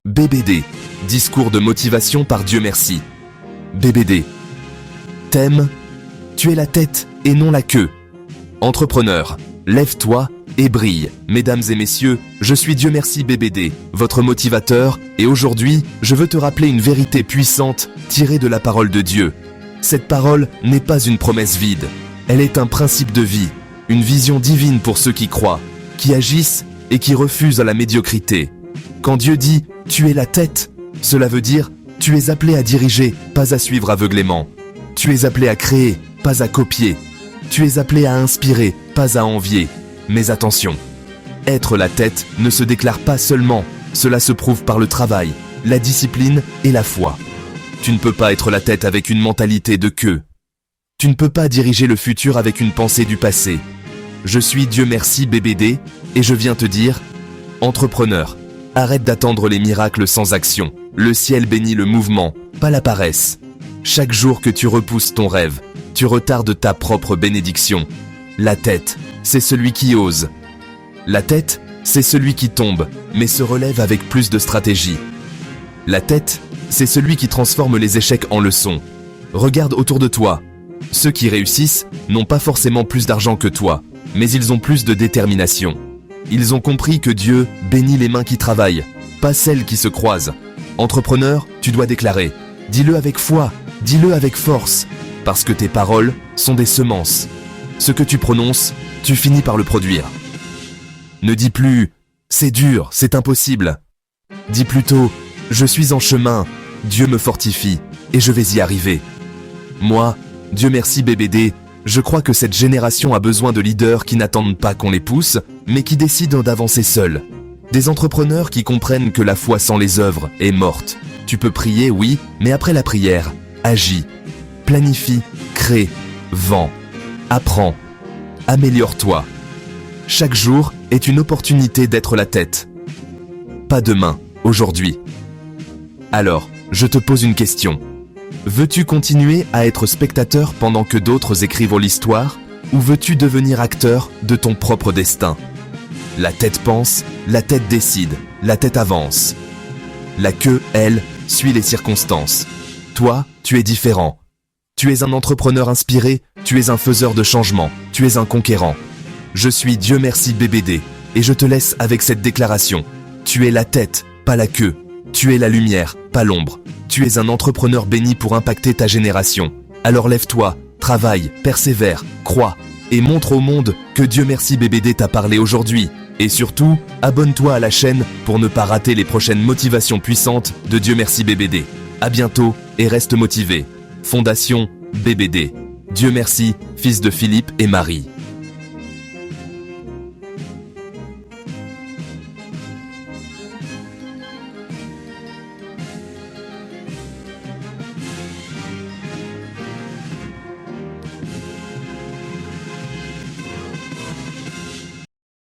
BBD, discours de motivation par Dieu merci. BBD. Thème, tu es la tête et non la queue. Entrepreneur, lève-toi et brille. Mesdames et messieurs, je suis Dieu merci BBD, votre motivateur, et aujourd'hui, je veux te rappeler une vérité puissante tirée de la parole de Dieu. Cette parole n'est pas une promesse vide, elle est un principe de vie, une vision divine pour ceux qui croient, qui agissent et qui refusent à la médiocrité. Quand Dieu dit « tu es la tête », cela veut dire « tu es appelé à diriger, pas à suivre aveuglément. Tu es appelé à créer, pas à copier. Tu es appelé à inspirer, pas à envier. » Mais attention, être la tête ne se déclare pas seulement, cela se prouve par le travail, la discipline et la foi. Tu ne peux pas être la tête avec une mentalité de queue. Tu ne peux pas diriger le futur avec une pensée du passé. Je suis Dieu merci BBD et je viens te dire, entrepreneur, arrête d'attendre les miracles sans action. Le ciel bénit le mouvement, pas la paresse. Chaque jour que tu repousses ton rêve, tu retardes ta propre bénédiction. La tête, c'est celui qui ose. La tête, c'est celui qui tombe, mais se relève avec plus de stratégie. La tête, c'est celui qui transforme les échecs en leçons. Regarde autour de toi. Ceux qui réussissent n'ont pas forcément plus d'argent que toi, mais ils ont plus de détermination. Ils ont compris que Dieu bénit les mains qui travaillent, pas celles qui se croisent. Entrepreneur, tu dois déclarer. Dis-le avec foi, dis-le avec force, parce que tes paroles sont des semences. Ce que tu prononces, tu finis par le produire. Ne dis plus « c'est dur, c'est impossible ». Dis plutôt « je suis en chemin, Dieu me fortifie et je vais y arriver ». Moi, Dieu merci BBD, je crois que cette génération a besoin de leaders qui n'attendent pas qu'on les pousse, mais qui décident d'avancer seuls. Des entrepreneurs qui comprennent que la foi sans les œuvres est morte. Tu peux prier, oui, mais après la prière, agis. Planifie, crée, vends, apprends, améliore-toi. Chaque jour est une opportunité d'être la tête. Pas demain, aujourd'hui. Alors, je te pose une question. Veux-tu continuer à être spectateur pendant que d'autres écrivent l'histoire, ou veux-tu devenir acteur de ton propre destin? La tête pense, la tête décide, la tête avance. La queue, elle, suit les circonstances. Toi, tu es différent. Tu es un entrepreneur inspiré, tu es un faiseur de changement, tu es un conquérant. Je suis Dieu merci BBD, et je te laisse avec cette déclaration. Tu es la tête, pas la queue. Tu es la lumière, pas l'ombre. Tu es un entrepreneur béni pour impacter ta génération. Alors lève-toi, travaille, persévère, crois, et montre au monde que Dieu merci BBD t'a parlé aujourd'hui. Et surtout, abonne-toi à la chaîne pour ne pas rater les prochaines motivations puissantes de Dieu merci BBD. À bientôt et reste motivé. Fondation BBD. Dieu merci, fils de Philippe et Marie.